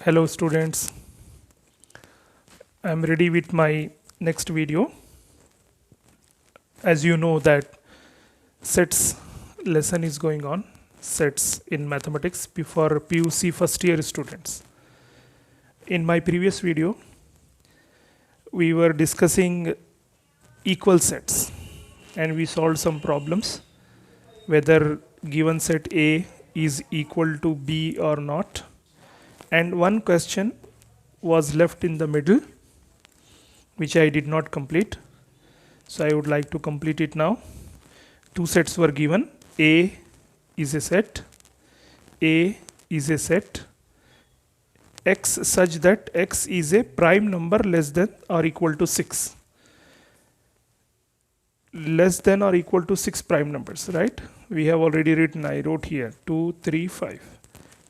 Hello students, I am ready with my next video. As you know that sets lesson is going on, sets in mathematics for PUC first year students. In my previous video, we were discussing equal sets and we solved some problems whether given set A is equal to B or not, and one question was left in the middle which I did not complete, so I would like to complete it now. Two sets were given. A is a set, A is a set X such that X is a prime number less than or equal to 6. Less than or equal to 6 prime numbers, right? We have already written, I wrote here 2, 3, 5.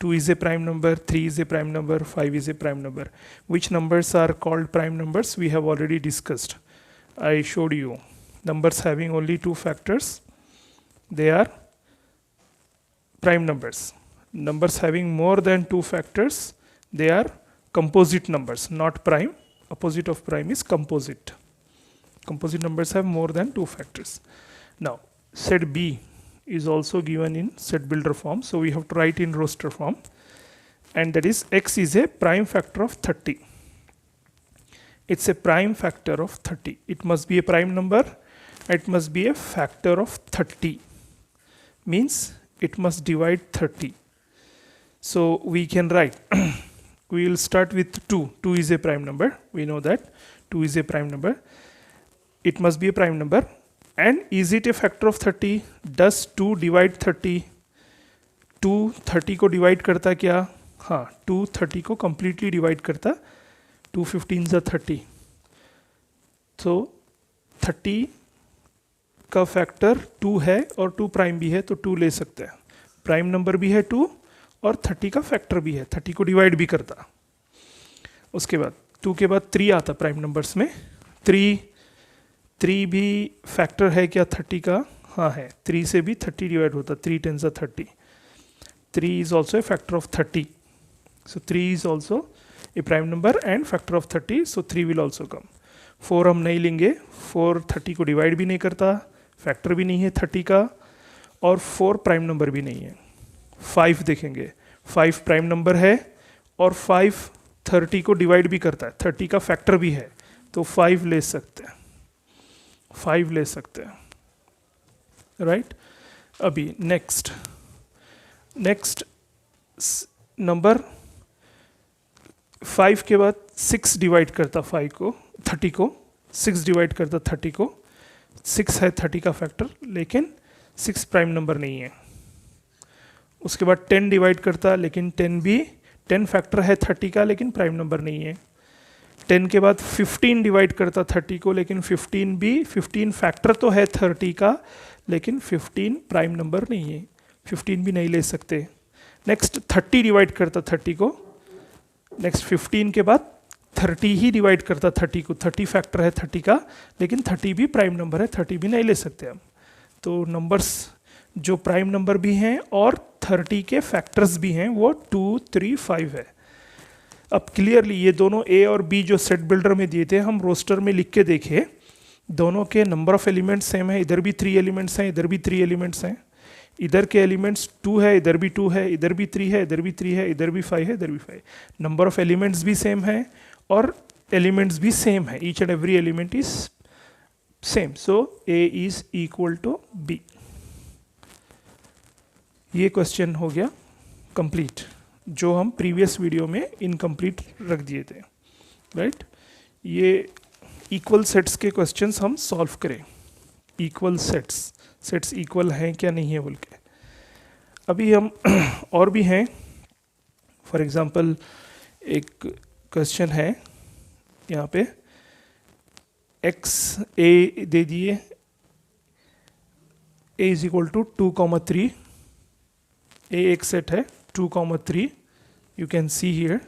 2 is a prime number, 3 is a prime number, 5 is a prime number. Which numbers are called prime numbers? We have already discussed. I showed you numbers having only two factors, they are prime numbers. Numbers having more than two factors, they are composite numbers, not prime. Opposite of prime is composite. Composite numbers have more than two factors. Now, set B is also given in set builder form, so we have to write in roster form, and that is X is a prime factor of 30. It's a prime factor of 30. It must be a prime number, it must be a factor of 30, means it must divide 30. So we can write we will start with 2. 2 is a prime number, we know that 2 is a prime number. It must be a prime number. And is it a factor of 30? Does 2 divide 30? 2 30 को divide करता क्या? हाँ, 2 30 को completely divide करता. 2 15s are 30. तो 30 का factor 2 है और 2 प्राइम भी है, तो 2 ले सकते हैं. प्राइम नंबर भी है 2 और 30 का फैक्टर भी है, 30 को डिवाइड भी करता. उसके बाद 2 के बाद 3 आता प्राइम नंबर्स में. 3 भी फैक्टर है क्या 30 का? हाँ है. 3 से भी 30 डिवाइड होता. 3 10s are 30. 3 is also a factor of 30. So 3 is also a prime number and factor of 30. So 3 will also come. 4 हम नहीं लेंगे. 4 30 को डिवाइड भी नहीं करता, फैक्टर भी नहीं है 30 का, और 4 प्राइम नंबर भी नहीं है. 5 देखेंगे. 5 प्राइम नंबर है और 5 30 को डिवाइड भी करता है, 30 का फैक्टर भी है, तो 5 ले सकते हैं. 5 ले सकते हैं, राइट? अभी नेक्स्ट नंबर 5 के बाद 6 डिवाइड करता 5 को 30 को, 6 डिवाइड करता 30 को. 6 है 30 का फैक्टर, लेकिन 6 प्राइम नंबर नहीं है. उसके बाद 10 डिवाइड करता, लेकिन 10 फैक्टर है 30 का, लेकिन प्राइम नंबर नहीं है. 10 के बाद 15 डिवाइड करता 30 को, लेकिन 15 फैक्टर तो है 30 का, लेकिन 15 प्राइम नंबर नहीं है, 15 भी नहीं ले सकते. नेक्स्ट 30 डिवाइड करता 30 को. नेक्स्ट 15 के बाद 30 ही डिवाइड करता 30 को. 30 फैक्टर है 30 का, लेकिन 30 भी प्राइम नंबर है, 30 भी नहीं ले सकते हम. तो नंबर्स जो प्राइम नंबर भी हैं और 30 के फैक्टर्स भी हैं वो 2 3 5 है. अब क्लियरली ये दोनों ए और बी जो सेट बिल्डर में दिए थे, हम रोस्टर में लिख के देखे, दोनों के नंबर ऑफ एलिमेंट्स सेम है. इधर भी 3 एलिमेंट्स हैं, इधर भी 3 एलिमेंट्स हैं. इधर के एलिमेंट्स 2 है, इधर भी 2 है, इधर भी 3 है, इधर भी 3 है, इधर भी 5 है, इधर भी 5. नंबर ऑफ एलिमेंट्स भी सेम है और एलिमेंट्स भी सेम है. Each and every element is same. So A is equal to B. ये क्वेश्चन हो गया कंप्लीट, जो हम प्रीवियस वीडियो में इनकम्प्लीट रख दिए थे, राइट? ये इक्वल सेट्स के क्वेश्चंस हम सॉल्व करें. इक्वल सेट्स इक्वल हैं क्या नहीं है बोल के. अभी हम और भी हैं. फॉर एग्जांपल एक क्वेश्चन है यहाँ पे, एक्स ए दे दिए, ए इज इक्वल टू 2,3. ए एक सेट है 2,3. You can see here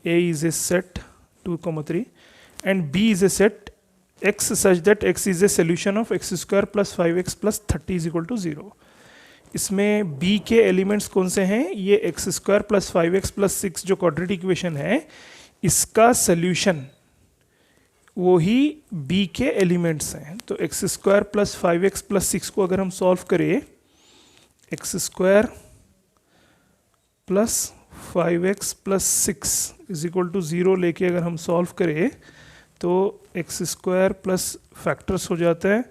A is a set 2,3 and B is a set X such that X is a solution of x square plus 5x plus 30 is equal to 0. इसमें b के elements कौन से हैं, ये x square plus 5x plus 6 जो quadratic equation है इसका solution वो ही b के एलिमेंट्स हैं। तो x square plus 5x plus 6 को अगर हम सॉल्व करें, x square plus 5x plus 6 is equal to 0 लेके अगर हम सॉल्व करें तो एक्स स्क्वायर प्लस फैक्टर्स हो जाते हैं,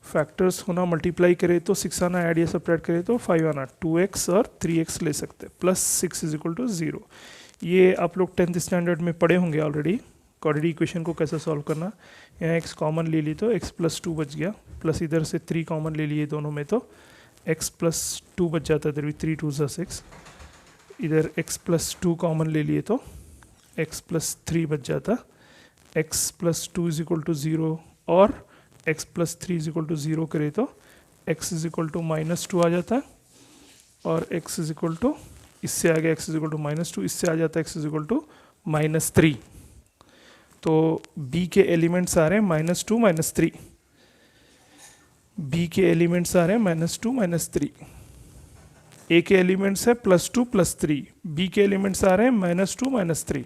फैक्टर्स होना मल्टीप्लाई करें तो 6 आना, ऐड या सब्ट्रैक्ट करें तो 5 आना, 2x और 3x ले सकते हैं, प्लस 6 इज इक्वल टू 0। ये आप लोग 10th स्टैंडर्ड में पढ़े होंगे ऑलरेडी, क्वाड्रेटिक इक्वेशन को कैसे सॉल्व करना। यहाँ x कॉमन ले ली तो x प्लस 2 बच गया, प्लस इधर से 3 कॉमन ले लिए दोनों में तो x प्लस 2 बच जाता है, इधर भी 3 2 6, इधर x प्लस 2 कॉमन ले लिए तो x प्लस 3 बच जाता, x plus 2 is equal to 0 और x plus 3 is equal to 0 करे तो x is equal to minus 2 आ जाता है, और x इज इक्वल टू इससे आ गया x is equal to minus 2, इससे आ जाता है x is equal to minus 3। तो b के एलिमेंट्स आ रहे हैं माइनस 2 माइनस 3, b के एलिमेंट्स आ रहे हैं माइनस 2 माइनस 3, a के एलिमेंट्स है प्लस 2 प्लस 3, b के एलिमेंट्स आ रहे हैं माइनस 2 माइनस 3,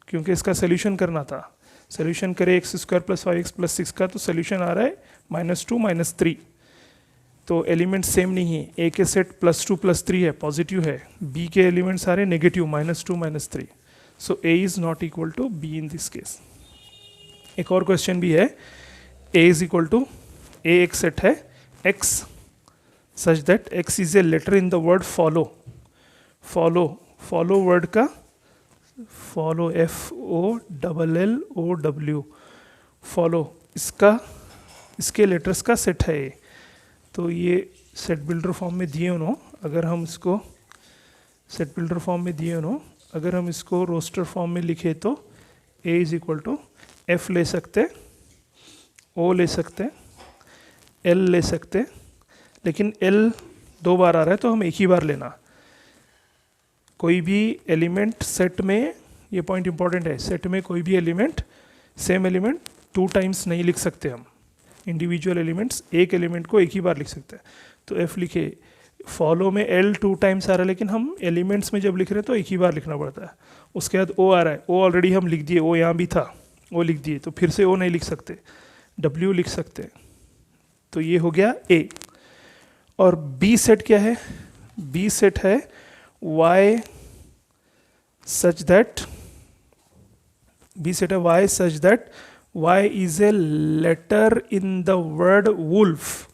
क्योंकि इसका सोल्यूशन करना था। सोल्यूशन करें x square plus 5x plus 6 का तो सोल्यूशन आ रहा है माइनस 2 माइनस 3। तो एलिमेंट सेम नहीं है, ए के सेट प्लस 2 प्लस 3 है, पॉजिटिव है, बी के एलिमेंट्स आ रहे हैं negative minus 2 minus 3। So A is not equal to B in this case. एक और क्वेश्चन भी है, A is equal to A एक सेट है x such that x is a letter in the word follow. Follow word का follow FOLLOW follow, इसके letters का set है ये। तो ये सेट बिल्डर फॉर्म में दिए उन्होंने, अगर हम इसको सेट बिल्डर फॉर्म में दिए उन्होंने, अगर हम इसको रोस्टर फॉर्म में लिखे तो A is equal to F ले सकते, O ले सकते, L ले सकते, लेकिन L 2 बार आ रहा है तो हम एक ही बार लेना। कोई भी एलिमेंट सेट में, ये पॉइंट इंपॉर्टेंट है, सेट में कोई भी एलिमेंट सेम एलिमेंट 2 टाइम्स नहीं लिख सकते हम। इंडिविजुअल एलिमेंट्स एक एलिमेंट को एक ही बार लिख सकते हैं। तो F लिखे, फॉलो में L 2 टाइम्स आ रहा है, लेकिन हम एलिमेंट्स में जब लिख रहे हैं तो एक ही बार लिखना पड़ता है। उसके बाद O आ रहा है, O ऑलरेडी हम लिख दिए, O यहाँ भी था, O लिख दिए, तो फिर से O नहीं लिख सकते, W लिख सकते हैं। तो ये हो गया A। और B सेट क्या है, B सेट है y such that, B set a y such that y is a letter in the word wolf।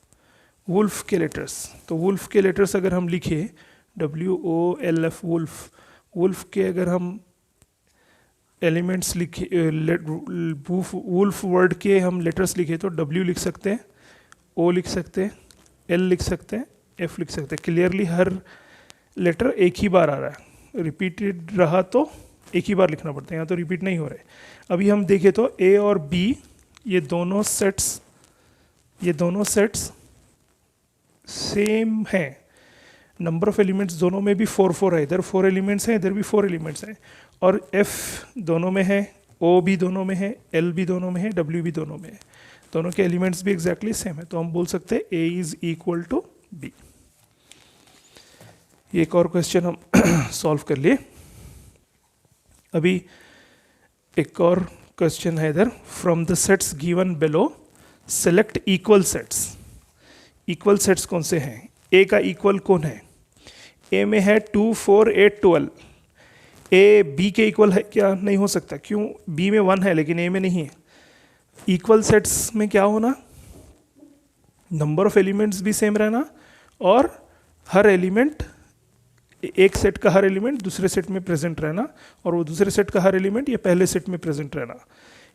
wolf के लेटर्स, तो wolf के लेटर्स अगर हम लिखे WOLF wolf, wolf के अगर हम एलिमेंट्स लिखे, wolf वर्ड के हम लेटर्स लिखे तो W लिख सकते हैं, O लिख सकते हैं, L लिख सकते हैं, F लिख सकते हैं। क्लियरली हर लेटर एक ही बार आ रहा है, रिपीटेड रहा तो एक ही बार लिखना पड़ता है, यहाँ तो रिपीट नहीं हो रहा है। अभी हम देखें तो A और B ये दोनों सेट्स सेम हैं, नंबर ऑफ एलिमेंट्स दोनों में भी 4 4 है, इधर 4 एलिमेंट्स हैं, इधर भी 4 एलिमेंट्स हैं, और F दोनों में है, O भी दोनों में है, L भी दोनों में है, W भी दोनों में है, दोनों के एलिमेंट्स भी एग्जैक्टली सेम है। तो हम बोल सकते हैं A is equal to B। ये एक और क्वेश्चन हम सॉल्व कर लिए। अभी एक और क्वेश्चन है इधर, from the sets given below select equal sets. Equal sets कौन से हैं, ए का इक्वल कौन है, ए में है 2 4 8 12, ए बी के इक्वल है क्या, नहीं हो सकता, क्यों, बी में 1 है लेकिन ए में नहीं है। इक्वल सेट्स में क्या होना, नंबर ऑफ एलिमेंट्स भी सेम रहना, और हर एलिमेंट, एक सेट का हर एलिमेंट दूसरे सेट में प्रेजेंट रहना, और वो दूसरे सेट का हर एलिमेंट ये पहले सेट में प्रेजेंट रहना।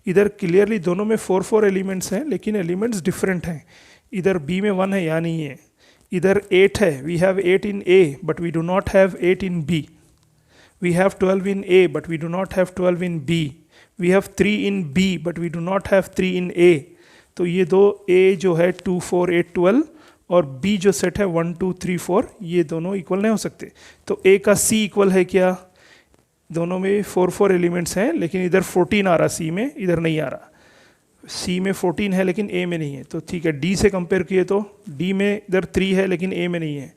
इधर क्लियरली दोनों में 4 4 एलिमेंट्स हैं, लेकिन एलिमेंट्स डिफरेंट हैं। इधर बी में 1 है, यहाँ नहीं है। इधर 8 है, we have 8 in A but we do not have 8 in B. We have 12 in A but we do not have 12 in B. We have 3 in B but we do not have 3 in A. तो ये दो A जो है 2 4 8 12 और B जो set है 1 2 3 4, ये दोनों इक्वल नहीं हो सकते। तो A का C इक्वल है क्या, दोनों में 4 4 एलिमेंट्स हैं, लेकिन इधर 14 आ रहा C में, इधर नहीं आ रहा। सी में 14 है लेकिन ए में नहीं है, तो ठीक है। डी से कंपेयर किए तो डी में इधर 3 है लेकिन ए में नहीं है।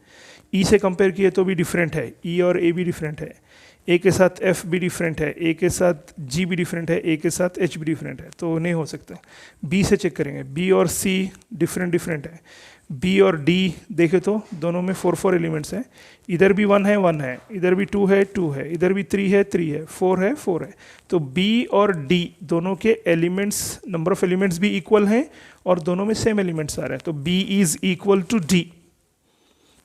ई से कंपेयर किए तो भी डिफरेंट है, ई और ए भी डिफरेंट है। ए के साथ एफ भी डिफरेंट है, ए के साथ जी भी डिफरेंट है, ए के साथ एच भी डिफरेंट है, तो नहीं हो सकता। बी से चेक करेंगे, बी और सी डिफरेंट है। बी और डी देखे तो दोनों में 4 एलिमेंट्स हैं, इधर भी 1 है, इधर भी 2 है, इधर भी 3 है, 4 है। तो बी और डी दोनों के एलिमेंट्स, नंबर ऑफ एलिमेंट्स भी इक्वल हैं और दोनों में सेम एलिमेंट्स आ रहे हैं, तो B is equal to D.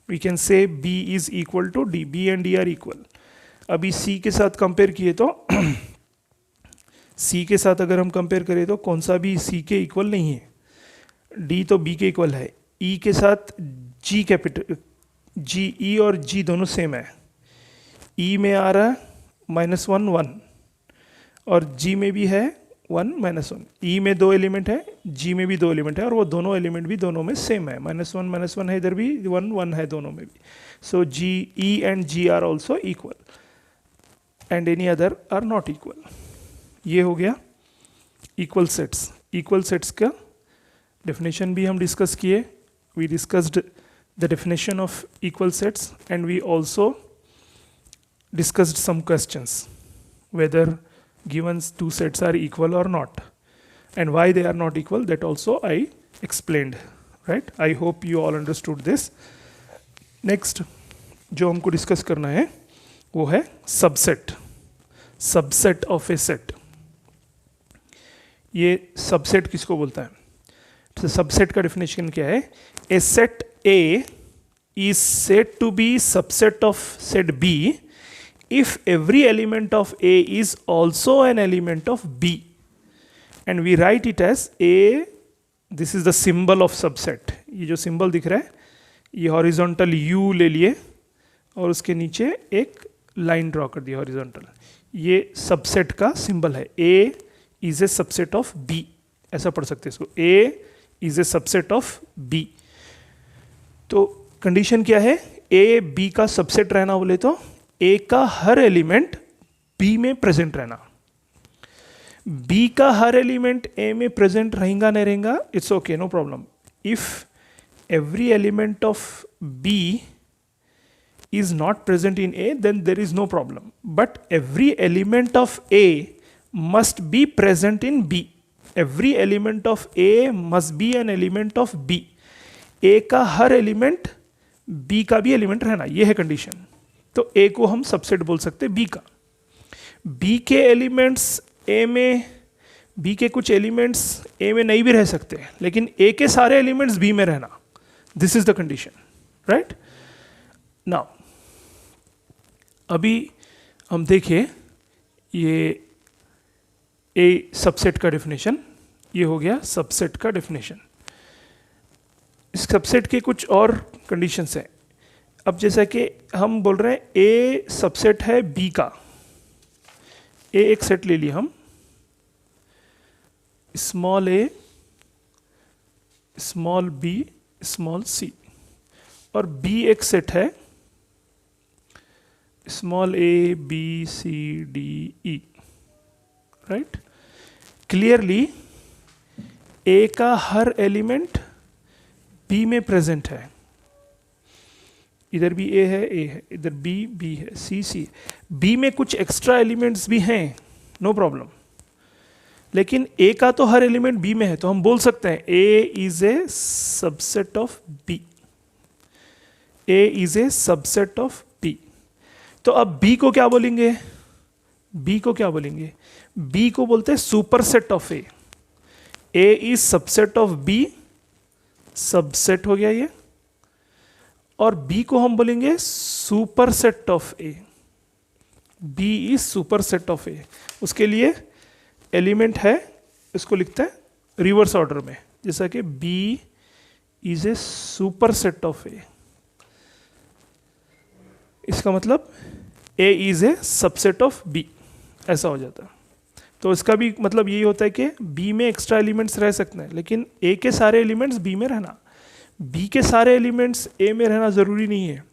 We can say B is equal to D, B and D are equal. अभी सी के साथ कंपेयर किए तो सी के साथ अगर हम कंपेयर करें तो कौन सा भी सी के इक्वल नहीं है, डी तो बी के इक्वल है। ई के साथ जी कैपिटल, जी ई और जी दोनों सेम है। ई में आ रहा है -1 1 और जी में भी है 1 -1। ई में 2 एलिमेंट है, जी में भी 2 एलिमेंट है और वो दोनों एलिमेंट भी दोनों में सेम है, -1 है, इधर भी 1 1 है दोनों में भी। So G E and G R also equal and any other are not equal. ये हो गया इक्वल सेट्स। इक्वल सेट्स का डेफिनेशन भी हम डिस्कस किए। We discussed the definition of equal sets and we also discussed some questions whether given two sets are equal or not and why they are not equal, that also I explained, right? I hope you all understood this. Next जो हमको discuss करना है वो है subset, subset of a set. ये subset किसको बोलता है? तो सबसेट का डेफिनेशन क्या है? A set A is said to be subset of set B if every element of A is also an element of B, and we write it as A. This is the symbol of subset. ये जो symbol दिख रहा है ये horizontal U ले लिए और उसके नीचे एक लाइन ड्रॉ कर दिया horizontal। ये सबसेट का सिंबल है। A is a subset of B, ऐसा पढ़ सकते हैं इसको, A is a subset of B। तो कंडीशन क्या है? ए बी का सबसेट रहना बोले तो ए का हर एलिमेंट बी में प्रेजेंट रहना, बी का हर एलिमेंट ए में प्रेजेंट रहेगा नहीं रहेगा, it's okay, no problem. If every element of B is not present in A, then there is no problem. But every element of A must be present in B. Every element of A must be an element of B. A का हर element B का भी element रहना, ये है condition. तो A को हम सबसेट बोल सकते हैं B का। B के एलिमेंट्स A में, B के कुछ एलिमेंट्स A में नहीं भी रह सकते, लेकिन A के सारे एलिमेंट्स B में रहना, this is the condition, right? Now अभी हम देखें ये A सबसेट का डेफिनेशन, ये हो गया सबसेट का डेफिनेशन। इस सबसेट के कुछ और कंडीशंस हैं। अब जैसा कि हम बोल रहे हैं A सबसेट है B का, A एक सेट ले लिया हम, small a, small b, small c, और B एक सेट है small a, b, c, d, e, right? Clearly A का हर एलिमेंट B में प्रेजेंट है, इधर भी A है, इधर B है, C। B में कुछ एक्स्ट्रा एलिमेंट्स भी हैं, नो प्रॉब्लम, लेकिन A का तो हर एलिमेंट B में है, तो हम बोल सकते हैं A is a subset of B। A is a subset of B। तो अब B को क्या बोलेंगे? B को क्या बोलेंगे? B को बोलते हैं superset of A। A is subset of B, subset हो गया ये, और B को हम बोलेंगे superset of A। B is superset of A। उसके लिए एलिमेंट है, इसको लिखते हैं रिवर्स ऑर्डर में, जैसा कि B is a superset of A। इसका मतलब A is a subset of B, ऐसा हो जाता है। तो इसका भी मतलब यही होता है कि B में एक्स्ट्रा एलिमेंट्स रह सकते हैं, लेकिन A के सारे एलिमेंट्स B में रहना, B के सारे एलिमेंट्स A में रहना ज़रूरी नहीं है।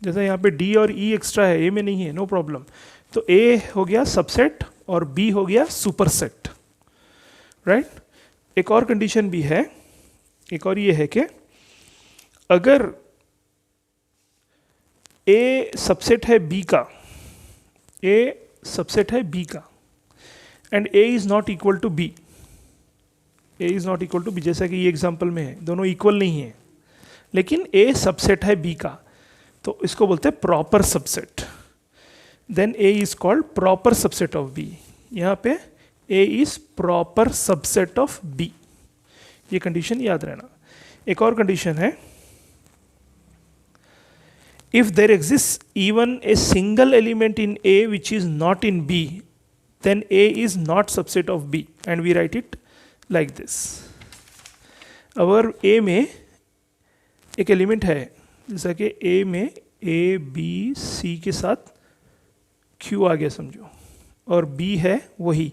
जैसा यहाँ पे D और E एक्स्ट्रा है, A में नहीं है, नो प्रॉब्लम। तो A हो गया सबसेट और B हो गया सुपरसेट, राइट? एक और कंडीशन भी है, एक और ये है कि अगर ए सबसेट है बी का, ए सबसेट है बी का and A is not equal to B, A is not equal to B, जैसा कि ये एग्जांपल में है, दोनों इक्वल नहीं है, लेकिन ए सबसेट है बी का, तो इसको बोलते हैं proper subset. Then A is called proper subset of B. यहाँ पे A is proper subset of B, ये कंडीशन याद रहना। एक और कंडीशन है, if there exists even a single element in A which is not in B, then A is not subset of B, and we write it like this. अगर A में एक element है, जैसा कि A में A, B, C के साथ Q आ गया समझो, और B है वही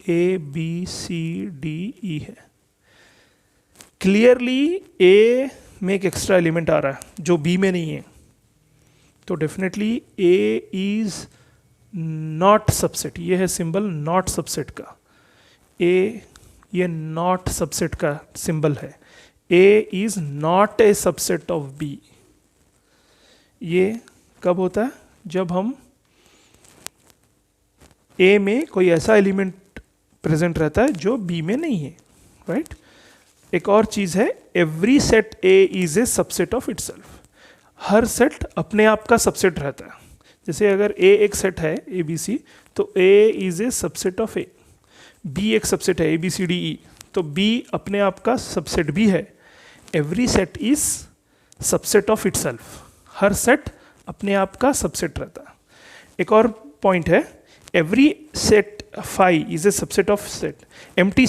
A, B, C, D, E है। क्लियरली A में एक एक्स्ट्रा एलिमेंट आ रहा है जो B में नहीं है, तो definitely A is not subset. ये है सिंबल नॉट सबसेट का, A ये नॉट सबसेट का सिंबल है। A is not a subset of B। ये कब होता है? जब हम A में कोई ऐसा एलिमेंट प्रेजेंट रहता है जो B में नहीं है, राइट? एक और चीज है, every set A is a subset of itself. Her set अपने आप का सबसेट रहता है। जैसे अगर A एक सेट है ABC, तो A is a subset of A। B एक सबसेट है ABCDE, तो B अपने आप का सबसेट भी है। Every set is subset of itself. Her set अपने आप का सबसेट रहता है। एक और पॉइंट है, every set phi is A subset of set. Empty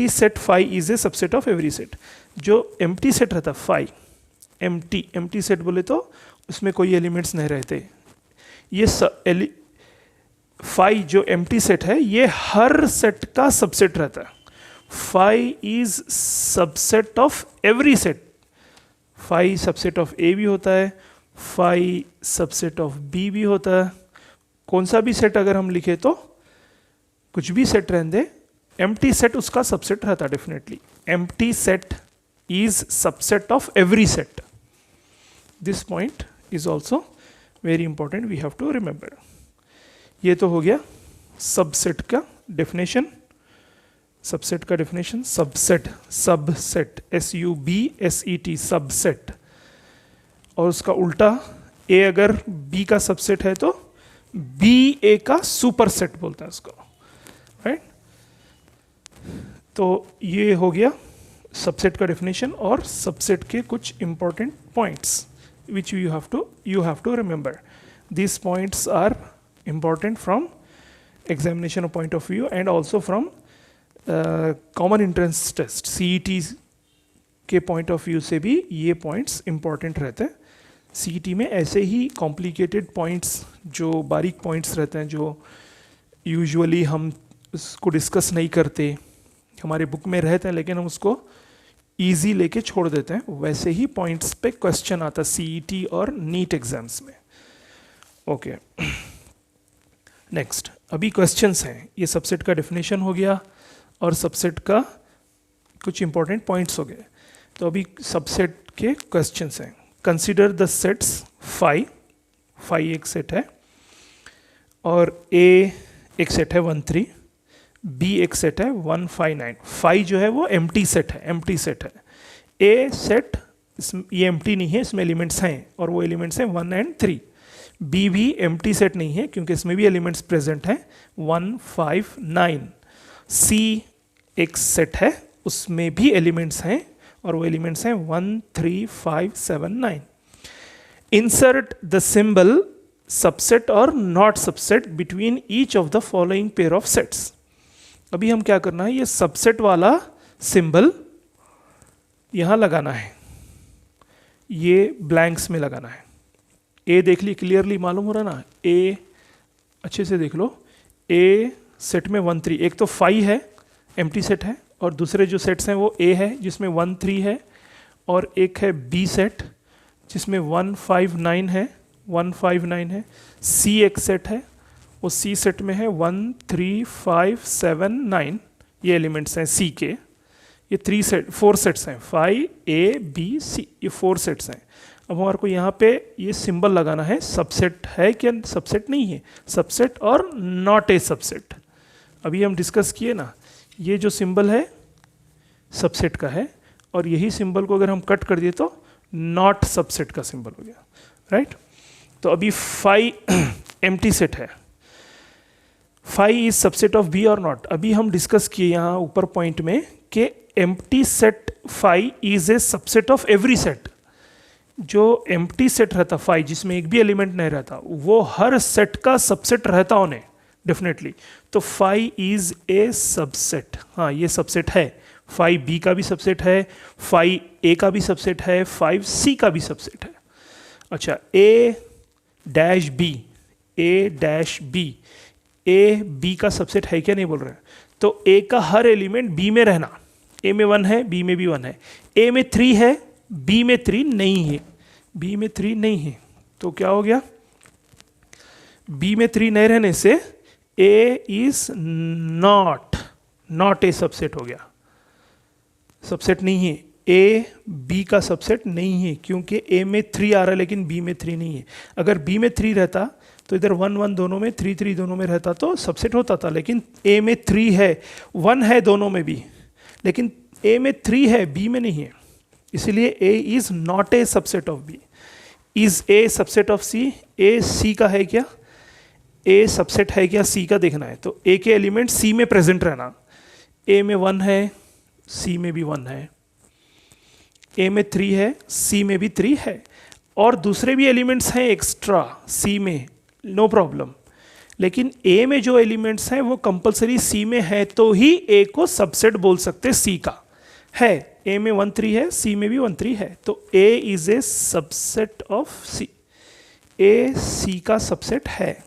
set phi is A subset of every set. जो एम्प्टी सेट रहता है फाई, एम्प्टी सेट बोले तो उसमें कोई एलिमेंट्स नहीं रहते। ये फाई जो एम्प्टी सेट है, ये हर सेट का सबसेट रहता है। Phi is subset of every set. Phi subset of A भी होता है, फाई सबसेट ऑफ बी भी होता है। कौन सा भी सेट अगर हम लिखे तो कुछ भी सेट रहने दे, एम्प्टी सेट उसका सबसेट रहता है definitely. Empty set is subset of every set. This point is also very important, we have to remember. ये तो हो गया सबसेट का डेफिनेशन। सबसेट का डेफिनेशन, सबसेट SUBSET सबसेट। और उसका उल्टा, A अगर B का सबसेट है तो B A का सुपरसेट बोलता है उसको, राइट? तो ये हो गया सबसेट का डेफिनेशन और सबसेट के कुछ important points which you have to remember. This points are important from examination point of view and also from common entrance test CET के point of view से भी ये points important रहते हैं। CET में ऐसे ही complicated points, जो बारीक points रहते हैं, जो usually हम उसको discuss नहीं करते, हमारे book में रहते हैं लेकिन हम उसको easy लेके छोड़ देते हैं, वैसे ही points पे question आता है CET और NEET exams में। ओके नेक्स्ट, अभी क्वेश्चंस हैं। ये सबसेट का डेफिनेशन हो गया और सबसेट का कुछ इंपॉर्टेंट पॉइंट्स हो गए। तो अभी सबसेट के क्वेश्चंस हैं। कंसीडर द सेट्स फाई एक सेट है और A एक सेट है 1 3, B एक सेट है 1 5 9। फाई जो है वो एम्प्टी सेट है। A सेट ये एम्प्टी नहीं है, इसमें एलिमेंट्स हैं और वो एलिमेंट्स हैं 1 and 3। B भी एम्प्टी सेट नहीं है क्योंकि इसमें भी एलिमेंट्स प्रेजेंट हैं 1 5 9। C एक सेट है, उसमें भी एलिमेंट्स हैं और वो एलिमेंट्स हैं 1 3 5 7 9। इंसर्ट द सिंबल सबसेट और not subset between each of the following pair of sets. अभी हम क्या करना है, ये सबसेट वाला सिंबल यहां लगाना है, ये ब्लैंक्स में लगाना है। A देख ली, क्लियरली मालूम हो रहा ना, A अच्छे से देख लो। A सेट में 1 3, एक तो 5 है एम्प्टी सेट है और दूसरे जो सेट्स हैं वो A है जिसमें 1 3 है, और एक है B सेट जिसमें 1 5 9 है। C एक सेट है, वो C सेट में है 1 3 5 7 9, ये एलिमेंट्स हैं C के। ये 4 सेट्स हैं, फाई ए बी सी, ये 4 सेट्स हैं। अब हमारे को यहाँ पे ये सिंबल लगाना है, सबसेट है क्या सबसेट नहीं है, सबसेट और नॉट ए सबसेट। अभी हम डिस्कस किए ना, ये जो सिंबल है सबसेट का है, और यही सिंबल को अगर हम कट कर दिए तो नॉट सबसेट का सिंबल हो गया, राइट। तो अभी फाई एम्प्टी सेट है, phi is subset of B और नॉट। अभी हम डिस्कस किए यहाँ ऊपर पॉइंट में कि empty set phi is A subset of every set. जो एम्प्टी सेट रहता फाई, जिसमें एक भी एलिमेंट नहीं रहता, वो हर सेट का सबसेट रहता उन्हें डेफिनेटली। तो फाई इज ए सबसेट, हाँ ये सबसेट है। फाई बी का भी सबसेट है, फाई ए का भी सबसेट है, फाई सी का भी सबसेट है। अच्छा, A dash B, A dash B, A B का सबसेट है क्या नहीं बोल रहे हैं। तो ए का हर एलिमेंट बी में रहना, ए में 1 है, बी में भी 1 है, ए में 3 है, बी में 3 नहीं है, बी में 3 नहीं है, तो क्या हो गया, बी में 3 नहीं रहने से ए इज नॉट ए सबसेट हो गया, सबसेट नहीं है। ए बी का सबसेट नहीं है क्योंकि ए में 3 आ रहा है लेकिन बी में 3 नहीं है। अगर बी में 3 रहता तो इधर 1 1 दोनों में, 3 3 दोनों में रहता तो सबसेट होता था, लेकिन ए में 3 है, 1 है दोनों में भी, लेकिन ए में 3 है, बी में नहीं है, इसलिए A is not a subset of B. Is A subset of C, A C का है क्या, ए सबसेट है क्या सी का देखना है। तो ए के एलिमेंट सी में प्रेजेंट रहना, ए में 1 है, सी में भी 1 है, ए में 3 है, सी में भी 3 है, और दूसरे भी एलिमेंट्स हैं एक्स्ट्रा सी में, नो प्रॉब्लम। लेकिन ए में जो एलिमेंट्स हैं वो कंपलसरी सी में है, तो ही ए को सबसेट बोल सकते सी का है। ए में 1 3 है, सी में भी 1 3 है, तो ए is a subset of C, A C का सबसेट है।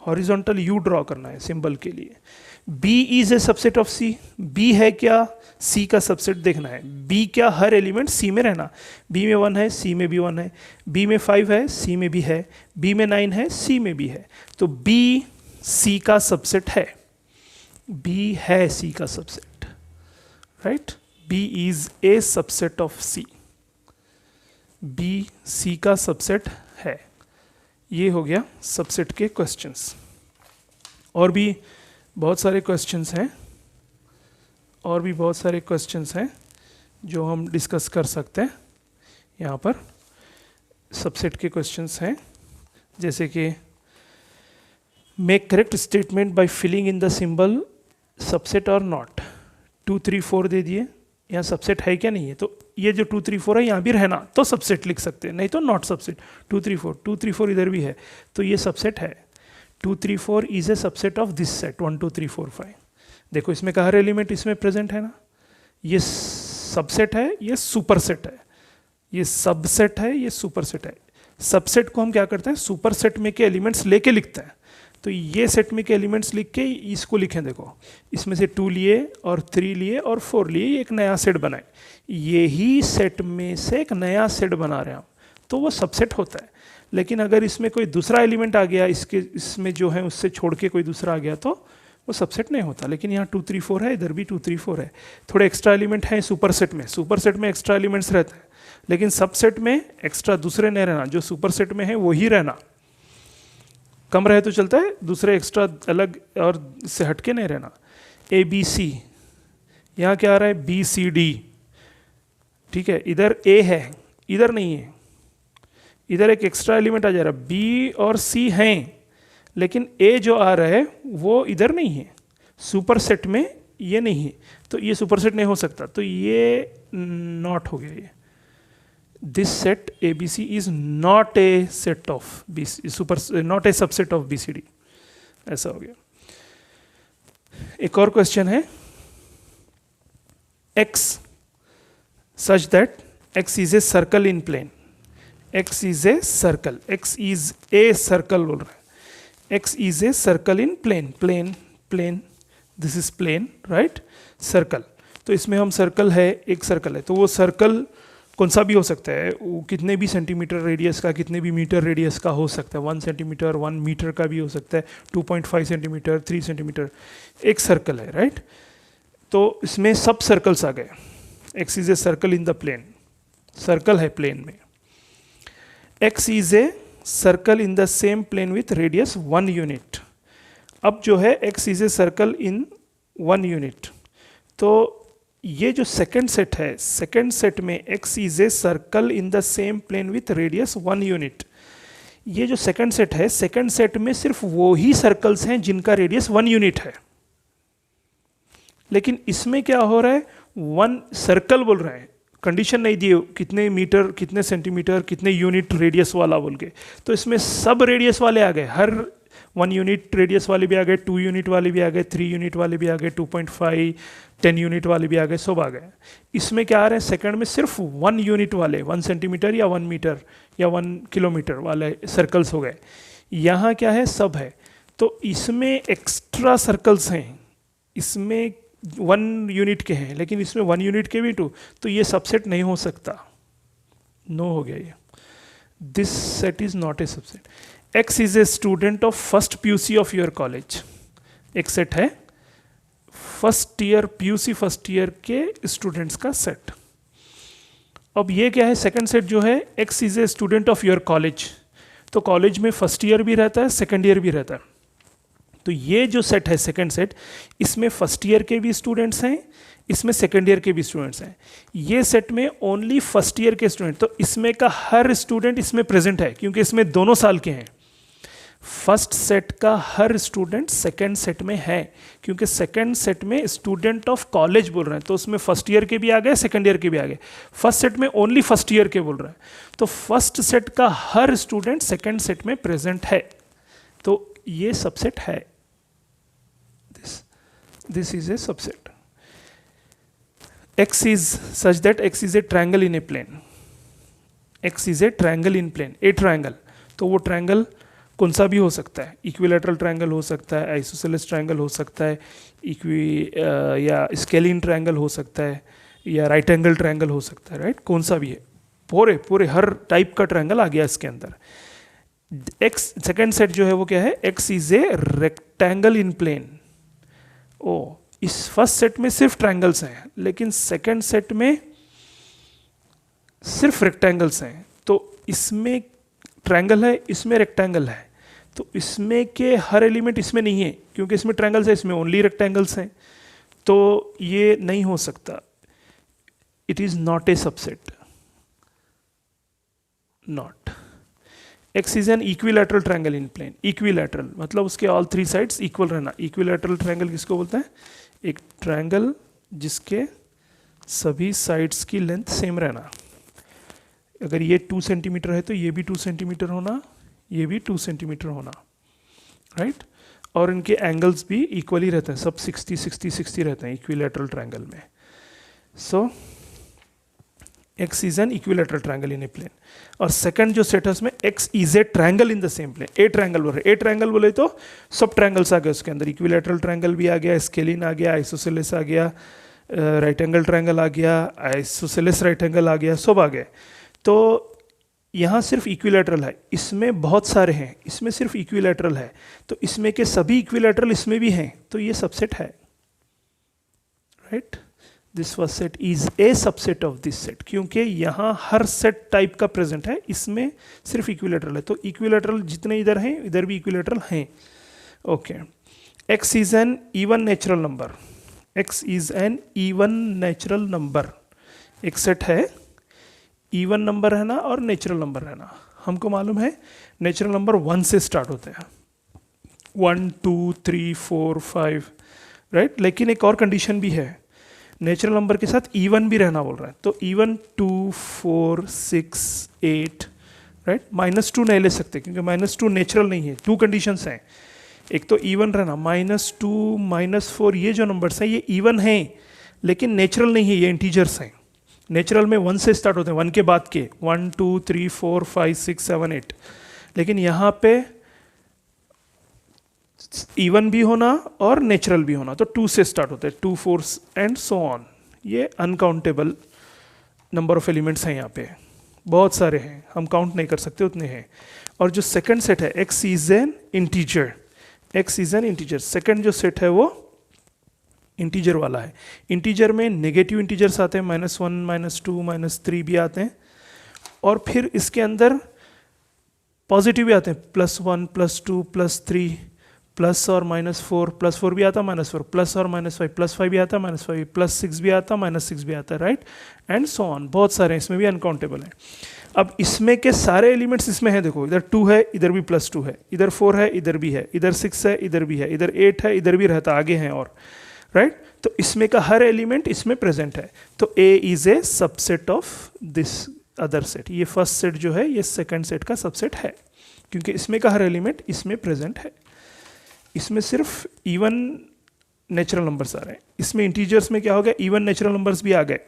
हॉरिजॉन्टल यू ड्रॉ करना है सिंबल के लिए। B is A subset of C, B है क्या सी का सबसेट देखना है। बी क्या, हर एलिमेंट सी में रहना, बी में 1 है, सी में भी 1 है, बी में 5 है, सी में भी है, बी में 9 है, सी में भी है, तो बी सी का सबसेट है, बी है सी का subset, right. B is A subset of C, B C का सबसेट है। ये हो गया सबसेट के क्वेश्चंस। और भी बहुत सारे क्वेश्चंस हैं, और भी बहुत सारे क्वेश्चंस हैं जो हम डिस्कस कर सकते हैं। यहाँ पर सबसेट के क्वेश्चंस हैं, जैसे कि make correct statement by filling in the symbol subset और नॉट। 2 3 4 दे दिए, यहाँ सबसेट है क्या नहीं है, तो ये जो 2 3 4 है यहाँ भी रहना तो सबसेट लिख सकते हैं, नहीं तो नॉट सबसेट। 2 3 4, 2 3 4 इधर भी है तो ये सबसेट है। 2 3 4 is a subset of this set 1 2 3 4 5। देखो इसमें का हर एलिमेंट इसमें प्रेजेंट है ना, ये सबसेट है, ये सुपरसेट है, ये सबसेट है, ये सुपरसेट है। सबसेट को हम क्या करते हैं, सुपरसेट में के एलिमेंट्स लेके लिखते हैं। तो ये सेट में के एलिमेंट्स लिख के इसको लिखें, देखो इसमें से 2 लिए और 3 लिए और 4 लिए, एक नया सेट बनाए। यही सेट में से एक नया सेट बना रहे हैं हम, तो वो सबसेट होता है। लेकिन अगर इसमें कोई दूसरा एलिमेंट आ गया, इसमें जो है उससे छोड़ के कोई दूसरा आ गया, तो वो सबसेट नहीं होता। लेकिन यहाँ 2 3 4 है, इधर भी 2 3 4 है, थोड़े एक्स्ट्रा एलिमेंट हैं सुपरसेट में। सुपरसेट में एक्स्ट्रा एलिमेंट्स रहते हैं, लेकिन सबसेट में एक्स्ट्रा दूसरे नहीं रहना, जो सुपरसेट में है वही रहना। कम रहे तो चलता है, दूसरे एक्स्ट्रा अलग और इससे हटके नहीं रहना। ए बी सी, यहाँ क्या आ रहा है, बी सी डी, ठीक है। इधर ए है, इधर नहीं है, इधर एक एक्स्ट्रा एलिमेंट आ जा रहा है। बी और सी हैं, लेकिन ए जो आ रहा है वो इधर नहीं है, सुपरसेट में ये नहीं है, तो ये सुपरसेट नहीं हो सकता, तो ये नॉट हो गया। ये this set A B C is not a set of B C, super not a subset of B C D, ऐसा हो गया। एक और क्वेश्चन है, x such that x is a circle in plane, x is a circle, x is a circle बोल रहे हैं, x is a circle in plane, plane, this is plane, right, circle। तो इसमें हम सर्कल है, एक circle है, तो वो सर्कल कौन सा भी हो सकता है, वो कितने भी सेंटीमीटर रेडियस का, कितने भी मीटर रेडियस का हो सकता है, 1 सेंटीमीटर 1 मीटर का भी हो सकता है, 2.5 सेंटीमीटर 3 सेंटीमीटर, एक सर्कल है, राइट। तो इसमें सब सर्कल्स आ गए। x is a circle in the plane, circle है प्लेन में। x is a circle in the same plane with radius 1 unit. अब जो है x is a circle in 1 unit, तो ये जो सेकंड सेट है, सेकंड सेट में x is a circle in the same plane with radius 1 unit. ये जो सेकंड सेट है, सेकंड सेट में सिर्फ वो ही सर्कल्स हैं जिनका रेडियस 1 यूनिट है। लेकिन इसमें क्या हो रहा है, 1 सर्कल बोल रहा है, कंडीशन नहीं दी कितने मीटर, कितने सेंटीमीटर, कितने यूनिट रेडियस वाला बोल के। तो इसमें सब रेडियस वाले आ गए, हर 1 यूनिट रेडियस वाले भी आ गए, 2 यूनिट वाले भी आ गए, 3 यूनिट वाले भी आ गए, 2.5, 10 यूनिट वाले भी आ गए, सब आ गए। इसमें क्या आ रहे हैं, सेकंड में सिर्फ 1 यूनिट वाले, 1 सेंटीमीटर या 1 मीटर या 1 किलोमीटर वाले सर्कल्स हो गए। यहाँ क्या है, सब है। तो इसमें एक्स्ट्रा सर्कल्स हैं, इसमें 1 यूनिट के हैं, लेकिन इसमें 1 यूनिट के भी 2, तो ये सबसेट नहीं हो सकता, नो हो गया ये। This set is not a subset. X is a student of first PUC of your college। एक सेट है first year PUC first year के स्टूडेंट्स का सेट। अब ये क्या है, सेकंड सेट जो है X is a student of your college, तो कॉलेज में फर्स्ट ईयर भी रहता है, सेकंड ईयर भी रहता है। तो ये जो सेट है सेकंड सेट, इसमें फर्स्ट ईयर के भी स्टूडेंट्स हैं, इसमें सेकंड ईयर के भी स्टूडेंट्स हैं। ये सेट में ओनली फर्स्ट ईयर के स्टूडेंट, तो इसमें का हर स्टूडेंट इसमें प्रेजेंट है, क्योंकि इसमें दोनों साल के हैं। फर्स्ट सेट का हर स्टूडेंट सेकंड सेट में है, क्योंकि सेकंड सेट में स्टूडेंट ऑफ कॉलेज बोल रहे हैं, तो उसमें फर्स्ट ईयर के भी आ गए, सेकंड ईयर के भी आ गए। फर्स्ट सेट में ओनली फर्स्ट ईयर के बोल रहे हैं, तो फर्स्ट सेट का हर स्टूडेंट सेकंड सेट में प्रेजेंट है, तो ये सबसेट है। This is a subset. X is such that X is a triangle in a plane। X is a triangle in plane, a triangle। तो वो ट्रायंगल कौन सा भी हो सकता है, इक्विलैटरल ट्रायंगल हो सकता है, आइसोसेलेस ट्रायंगल हो सकता है, या स्केलिन ट्रायंगल हो सकता है, या राइट एंगल ट्रायंगल हो सकता है, राइट, कौन सा भी है, पूरे पूरे हर टाइप का ट्रायंगल आ गया इसके अंदर। X सेकेंड सेट जो है वो क्या है, X is a rectangle in plane. ओ, इस फर्स्ट सेट में सिर्फ ट्रायंगल्स हैं, लेकिन सेकेंड सेट में सिर्फ रेक्टेंगल्स हैं। तो इसमें ट्रायंगल है, इसमें रेक्टेंगल है, तो इसमें के हर एलिमेंट इसमें नहीं है, क्योंकि इसमें ट्रायंगल्स है, इसमें ओनली रेक्टेंगल्स हैं, तो ये नहीं हो सकता। It is not a subset, not. X is an equilateral triangle in plane. Equilateral मतलब उसके ऑल 3 साइड्स इक्वल रहना। इक्विलैटरल ट्रायंगल किसको बोलते हैं, एक ट्रायंगल जिसके सभी साइड्स की लेंथ सेम रहना। अगर ये 2 सेंटीमीटर है तो ये भी 2 सेंटीमीटर होना, ये भी 2 सेंटीमीटर होना, राइट। और इनके एंगल्स भी इक्वली रहते हैं, सब 60 60 60 रहते हैं इक्विलैटरल ट्रायंगल में। So X is an equilateral triangle in a plane. और सेकंड जो सेट है उसमें X is a triangle in the same plane. A triangle बोल रहे, ए ट्रायंगल बोले तो सब ट्रायंगल्स आ गए उसके अंदर, इक्विलैटरल ट्रायंगल भी आ गया, स्केलिन आ गया, आइसोसेलेस आ गया, राइट एंगल ट्रायंगल आ गया, आइसोसेलेस राइट एंगल आ गया, सब आ गए। तो यहाँ सिर्फ इक्विलैटरल है, इसमें बहुत सारे हैं, इसमें सिर्फ इक्विलैटरल है, तो इसमें के सभी इक्विलैटरल इसमें भी हैं, तो ये सबसेट है, right. This first set is a subset of this set, क्योंकि यहाँ हर सेट टाइप का प्रेजेंट है, इसमें सिर्फ इक्विलैटरल है, तो इक्विलैटरल जितने इधर हैं इधर भी इक्विलैटरल हैं। Okay, X is N even natural number. X is N even natural number. एक सेट है, इवन नंबर रहना और नेचुरल नंबर रहना। हमको मालूम है नेचुरल नंबर 1 से स्टार्ट होते हैं, 1 2 3 4 5, राइट। लेकिन एक और कंडीशन भी है, नेचुरल नंबर के साथ इवन भी रहना बोल रहा है, तो इवन 2 4 6 8, राइट। -2 नहीं ले सकते क्योंकि -2 नेचुरल नहीं है। 2 कंडीशंस हैं, एक तो इवन रहना, -2 -4 ये जो नंबर्स हैं ये इवन हैं लेकिन नेचुरल नहीं है, ये इंटीजर्स हैं। नेचुरल में 1 से स्टार्ट होते हैं, 1 के बाद के 1 2 3 4 5 6 7 8, लेकिन यहाँ पे इवन भी होना और नेचुरल भी होना, तो 2 से स्टार्ट होते हैं, 2 4 एंड सो ऑन। ये अनकाउंटेबल नंबर ऑफ एलिमेंट्स हैं, यहाँ पे बहुत सारे हैं, हम काउंट नहीं कर सकते, उतने हैं। और जो सेकंड सेट है X is N integer, X is N integer. Second जो सेट है वो इंटीजर वाला है। इंटीजर में नेगेटिव इंटीजर्स आते हैं, -1 -2 -3 भी आते हैं, और फिर इसके अंदर पॉजिटिव भी आते हैं, +1 +2 +3 प्लस और -4, +4 भी आता है, -4 प्लस और -5, +5 भी आता है, -5 +6 भी आता है, -6 भी आता है, राइट, एंड सो ऑन, बहुत सारे हैं, इसमें भी अनकाउंटेबल हैं। अब इसमें के सारे एलिमेंट्स इसमें हैं, देखो इधर 2 है, इधर भी +2 है, इधर 4 है, इधर भी है, इधर 6 है, इधर भी है, इधर 8 है, इधर भी रहता, आगे हैं और, राइट, तो इसमें का हर एलिमेंट इसमें प्रेजेंट है। तो A is a subset of this other set, ये फर्स्ट सेट जो है ये सेकंड सेट का सबसेट है, क्योंकि इसमें का हर एलिमेंट इसमें प्रेजेंट है। इसमें सिर्फ इवन नेचुरल नंबर्स आ रहे हैं, इसमें इंटीजर्स में क्या हो गया, इवन नेचुरल नंबर्स भी आ गए,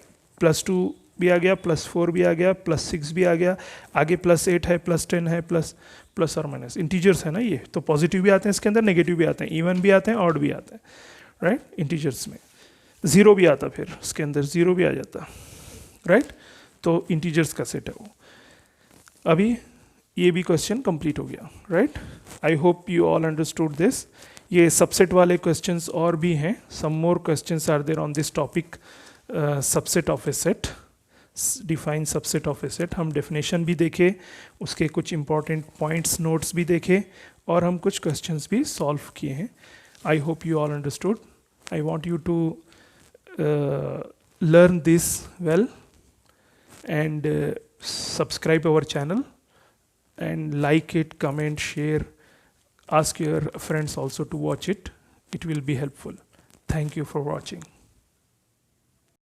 +2 भी आ गया, +4 भी आ गया, +6 भी आ गया, आगे +8 है, +10 है, प्लस और माइनस इंटीजर्स है ना ये, तो पॉजिटिव भी आते हैं इसके अंदर, नेगेटिव भी आते हैं, इवन भी आते हैं, ऑड भी आते हैं, राइट, इंटीजर्स में 0 भी आता, फिर उसके अंदर 0 भी आ जाता, राइट, तो इंटीजर्स का सेट है वो। अभी ये भी क्वेश्चन कंप्लीट हो गया, right, I hope you all understood this. ये सबसेट वाले क्वेश्चंस और भी हैं, some more questions are there on this topic, subset of a set, define subset of a set. हम डेफिनेशन भी देखे, उसके कुछ इंपॉर्टेंट पॉइंट्स नोट्स भी देखे, और हम कुछ क्वेश्चंस भी सॉल्व किए हैं। I hope you all understood. I want you to learn this well and subscribe our channel and like it, comment, share, ask your friends also to watch it. It will be helpful. Thank you for watching.